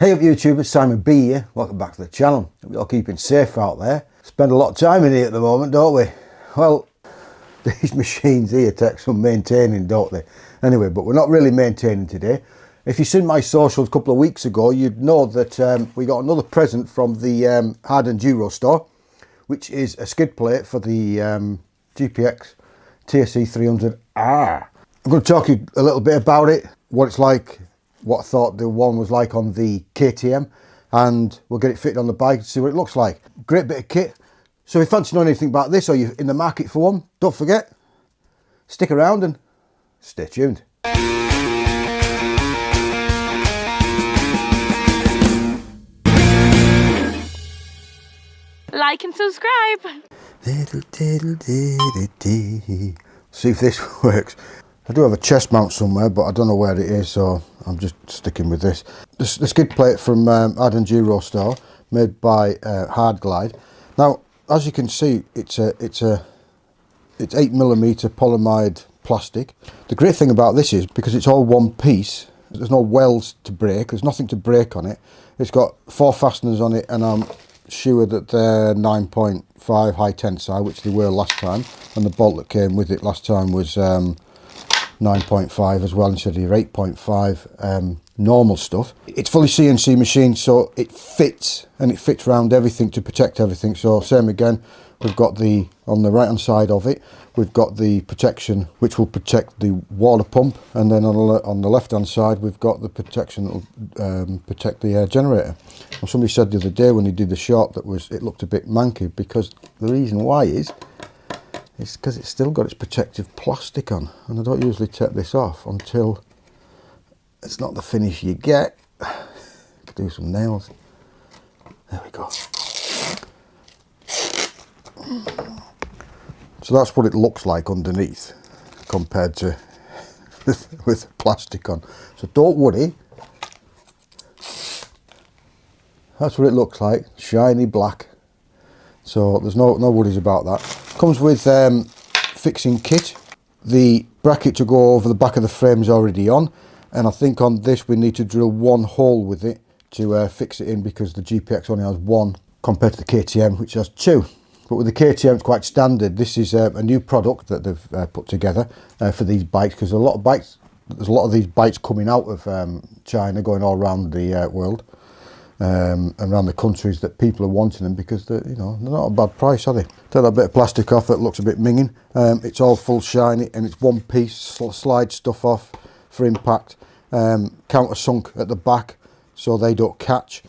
Hey up YouTube, it's Simon B here. Welcome back to the channel. We're all keeping safe out there. Spend a lot of time in here at the moment, don't we? Well, these machines here take some maintaining, don't they? Anyway, but we're not really maintaining today. If you've seen my socials a couple of weeks ago, you'd know that we got another present from the Hard Enduro Store, which is a skid plate for the GPX TSE 300R. I'm going to talk to you a little bit about it, what it's like, what I thought the one was like on the KTM, and we'll get it fitted on the bike and see what it looks like. Great bit of kit. So if you fancy knowing anything about this, or you're in the market for one, don't forget, stick around and stay tuned. Like and subscribe. See if this works. I do have a chest mount somewhere, but I don't know where it is, so I'm just sticking with this. The skid plate from Hard Enduro Store, made by Hard Glide. Now, as you can see, it's 8mm polyamide plastic. The great thing about this is because it's all one piece. There's no welds to break. There's nothing to break on it. It's got 4 fasteners on it, and I'm sure that they're 9.5 high tensile, which they were last time, and the bolt that came with it last time was 9.5 as well, instead of your 8.5 normal stuff. It's fully CNC machined, so it fits, and it fits around everything to protect everything. So same again, we've got the, on the right hand side of it, we've got the protection which will protect the water pump, and then on the left hand side we've got the protection that will protect the generator. Well, somebody said the other day when he did the shot that it looked a bit manky, because the reason why is because it's still got its protective plastic on, and I don't usually take this off until it's not the finish you get. Do some nails. There we go. So that's what it looks like underneath compared to with plastic on. So don't worry. That's what it looks like, shiny black. So there's no worries about that. Comes with fixing kit. The bracket to go over the back of the frame is already on, and I think on this we need to drill one hole with it to fix it in, because the GPX only has one compared to the KTM, which has 2. But with the KTM it's quite standard. This is a new product that they've put together for these bikes, because there's a lot of these bikes coming out of China, going all around the world. Around the countries, that people are wanting them because they're not a bad price, are they? Take that bit of plastic off, it looks a bit minging. It's all full shiny, and it's one piece. Slide stuff off for impact. Countersunk at the back so they don't catch.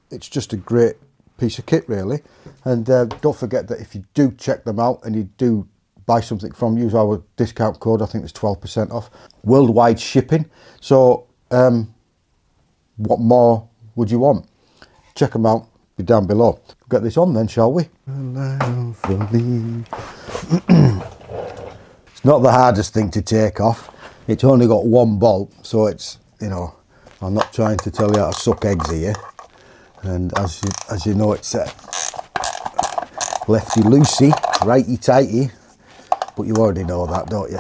It's just a great piece of kit, really. And don't forget that if you do check them out and you do buy something from, use our discount code. I think it's 12% off. Worldwide shipping. So what more would you want? Check them out, be down below. Get this on then, shall we? It's not the hardest thing to take off. It's only got one bolt, so it's, I'm not trying to tell you how to suck eggs here. And as you know, it's lefty loosey, righty tighty, but you already know that, don't you?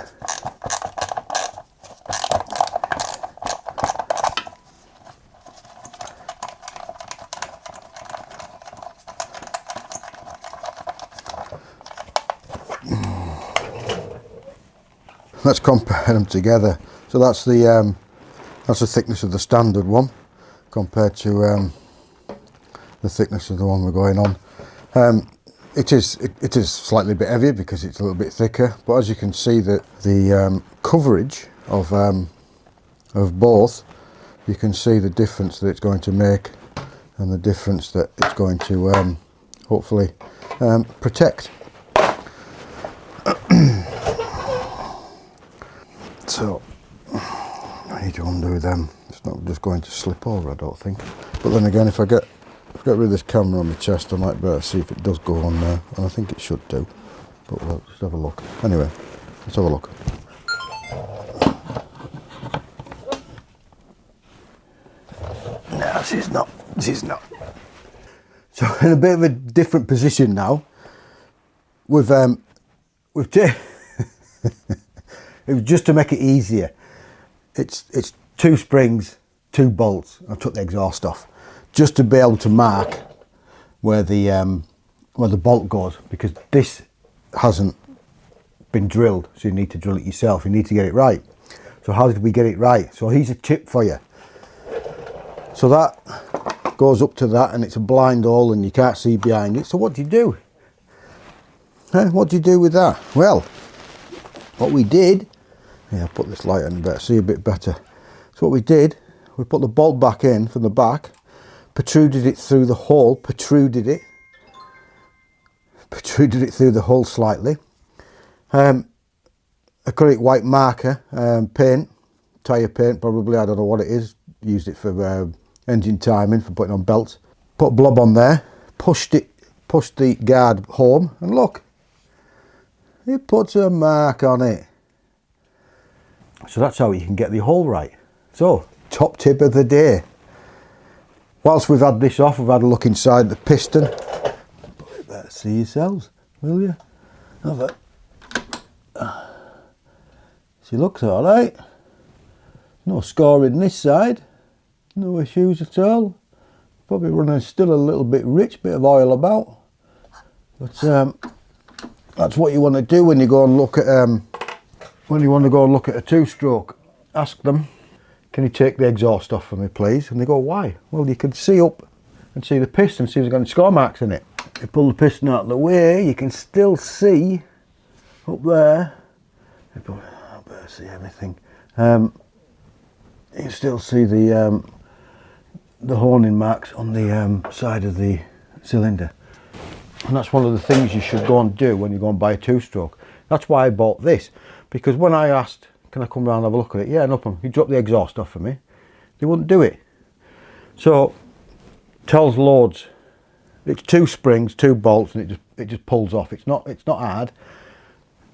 Let's compare them together. So that's the thickness of the standard one compared to the thickness of the one we're going on. It is slightly a bit heavier because it's a little bit thicker, but as you can see, that the coverage of both, you can see the difference that it's going to make, and the difference that it's going to hopefully protect. So I need to undo them. It's not just going to slip over, I don't think. But then again, if I get rid of this camera on my chest, I might better see if it does go on there, and I think it should do. But we'll just have a look. Anyway, let's have a look. No, this is not. So in a bit of a different position now. We've it was just to make it easier. It's 2 springs 2 bolts. I took the exhaust off just to be able to mark where the bolt goes, because this hasn't been drilled, so you need to drill it yourself. You need to get it right. So how did we get it right? So here's a tip for you. So that goes up to that, and it's a blind hole and you can't see behind it. So what do you do? What do you do with that? Well, what we did, yeah, I'll put this light on, better see a bit better. So what we did, we put the bolt back in from the back, protruded it through the hole, protruded it through the hole slightly. Acrylic white marker, paint, tyre paint probably, I don't know what it is. Used it for engine timing, for putting on belts. Put a blob on there, pushed the guard home, and look, it puts a mark on it. So that's how you can get the hole right. So, top tip of the day. Whilst we've had this off, we've had a look inside the piston. But you better see yourselves, will you? Have it. She looks alright. No scoring this side. No issues at all. Probably running still a little bit rich, bit of oil about. But that's what you want to do when you go and look at a 2-stroke. Ask them, can you take the exhaust off for me, please? And they go, why? Well, you can see up and see the piston, see if there's got any score marks in it. You pull the piston out of the way, you can still see up there. I better see everything. You can still see the honing marks on the side of the cylinder. And that's one of the things you should go and do when you go and buy a 2-stroke. That's why I bought this, because when I asked, can I come round and have a look at it? Yeah, no problem. You drop the exhaust off for me. They wouldn't do it. So, tells loads. It's 2 springs, 2 bolts, and it just pulls off. It's not hard.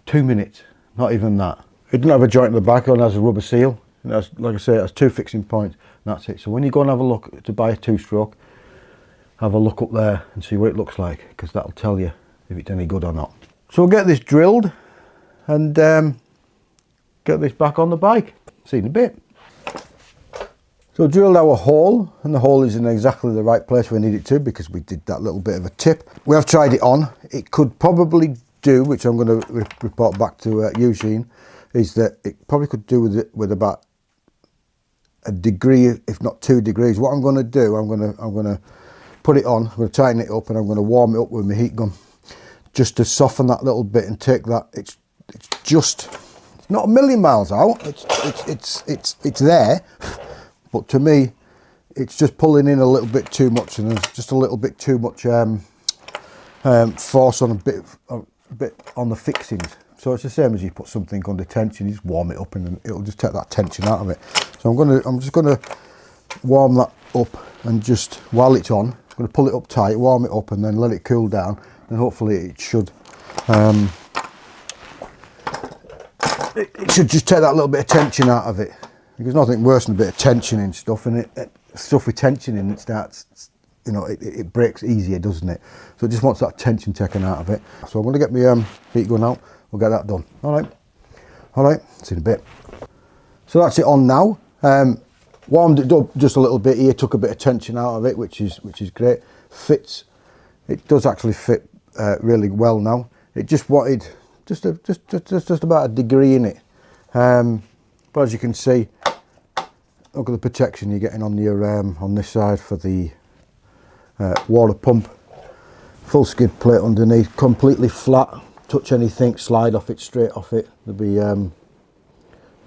2 minutes, not even that. It doesn't have a joint in the back, it only has a rubber seal. And has, like I say, it has 2 fixing points, and that's it. So when you go and have a look to buy a 2-stroke, have a look up there and see what it looks like, because that'll tell you if it's any good or not. So we'll get this drilled and get this back on the bike. See you in a bit. So drilled our hole, and the hole is in exactly the right place we need it to, because we did that little bit of a tip. We have tried it on. It could probably do, which I'm going to report back to Eugene, is that it probably could do with about a degree, if not 2 degrees. What I'm going to do, I'm going to put it on, I'm going to tighten it up, and I'm going to warm it up with my heat gun, just to soften that little bit and take that. It's not a million miles out. It's there, but to me, it's just pulling in a little bit too much, and there's just a little bit too much force on a bit on the fixings. So it's the same as you put something under tension. You just warm it up, and it'll just take that tension out of it. So I'm just gonna warm that up, and just while it's on, I'm gonna pull it up tight, warm it up, and then let it cool down. And hopefully it should just take that little bit of tension out of it. There's nothing worse than a bit of tension in stuff, and stuff with tension in it starts, you know, it breaks easier, doesn't it? So it just wants that tension taken out of it. So I'm going to get my heat gun out. We'll get that done. All right. See you in a bit. So that's it on now. Warmed it up just a little bit here. Took a bit of tension out of it, which is great. Fits. It does actually fit really well now. It just wanted just about a degree in it. But as you can see, look at the protection you're getting on your on this side for the water pump. Full skid plate underneath, completely flat. Touch anything, slide off it, straight off it. There'll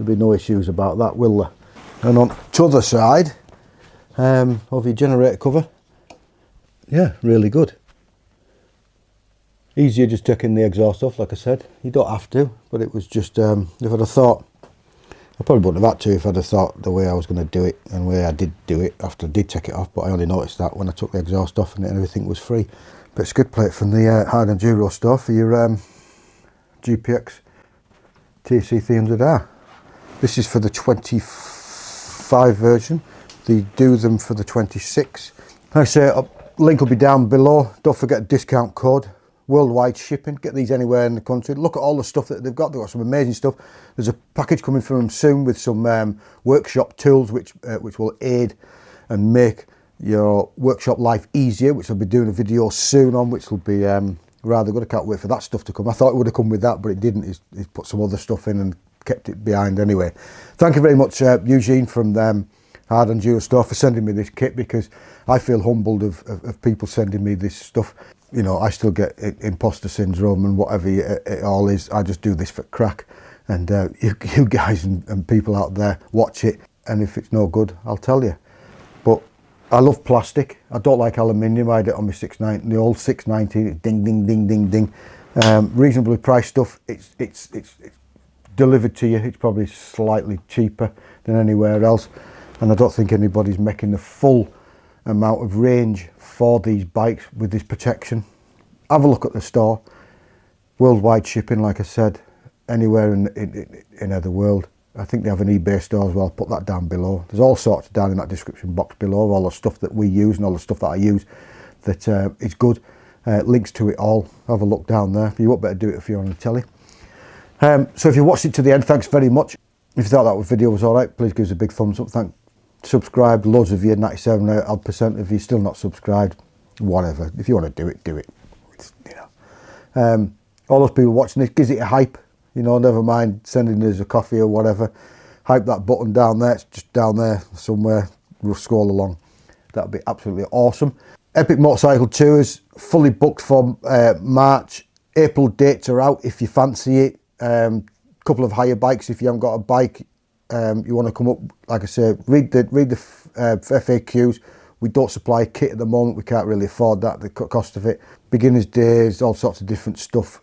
be no issues about that, will there? And on the other side of your generator cover, yeah, really good. Easier just taking the exhaust off, like I said. You don't have to, but it was just, if I'd have thought, I probably wouldn't have had to if I'd have thought the way I was going to do it and the way I did do it after I did take it off, but I only noticed that when I took the exhaust off and everything was free. But skid plate from the Hard Enduro Store for your GPX TSE 300R. This is for the 25 version. They do them for the 26. Like I say, link will be down below. Don't forget discount code worldwide shipping. Get these anywhere in the country. Look at all the stuff that they've got. They've got some amazing stuff. There's a package coming from them soon with some workshop tools which will aid and make your workshop life easier, which I'll be doing a video soon on, which will be rather good. I can't wait for that stuff to come. I thought it would have come with that, but it didn't. He's put some other stuff in and kept it behind anyway. Thank you very much, Eugene from Hard Enduro Store, for sending me this kit, because I feel humbled of people sending me this stuff. You know, I still get imposter syndrome and whatever it all is. I just do this for crack, and you guys and people out there watch it, and if it's no good, I'll tell you. But I love plastic. I don't like aluminium. I had it on my 619, the old 619. It's ding, ding, ding, ding, ding. Reasonably priced stuff. It's delivered to you. It's probably slightly cheaper than anywhere else, and I don't think anybody's making the full amount of range for these bikes with this protection. Have a look at the store. Worldwide shipping, like I said, anywhere in the world. I think they have an eBay store as well. I'll put that down below. There's all sorts down in that description box below, all the stuff that we use and all the stuff that I use that is good. Links to it all. Have a look down there. You won't better do it if you're on the telly. So if you watched it to the end, thanks very much. If you thought that video was alright, please give us a big thumbs up. Subscribe. Loads of you, 97% of you still not subscribed. Whatever. If you want to do it, do it. It's, you know. All those people watching this, gives it a hype. You know, never mind sending us a coffee or whatever. Hype that button down there. It's just down there somewhere. We'll scroll along. That would be absolutely awesome. Epic Motorcycle Tours, fully booked for March. April dates are out if you fancy it. Couple of hire bikes if you haven't got a bike. You want to come up, like I say, read the FAQs. We don't supply kit at the moment. We can't really afford that, the cost of it. Beginners days, all sorts of different stuff.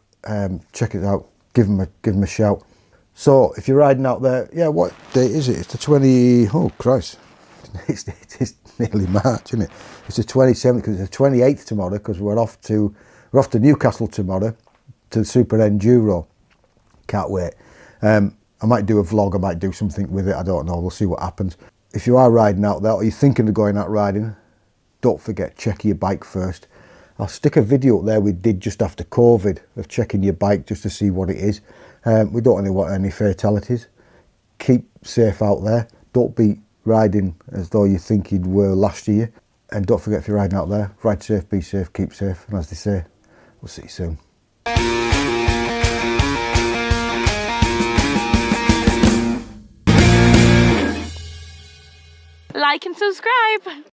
Check it out. Give them a shout. So if you're riding out there, yeah, what date is it? It's the 20. Oh Christ, it's nearly March, isn't it? It's the 27th, because it's the 28th tomorrow, because we're off to Newcastle tomorrow to the Super Enduro. Can't wait. I might do a vlog. I might do something with it. I don't know. We'll see what happens. If you are riding out there, or you're thinking of going out riding, don't forget, check your bike first. I'll stick a video up there we did just after COVID of checking your bike just to see what it is. We don't really want any fatalities. Keep safe out there. Don't be riding as though you think you were last year. And don't forget, if you're riding out there, ride safe, be safe, keep safe. And as they say, we'll see you soon. Like and subscribe.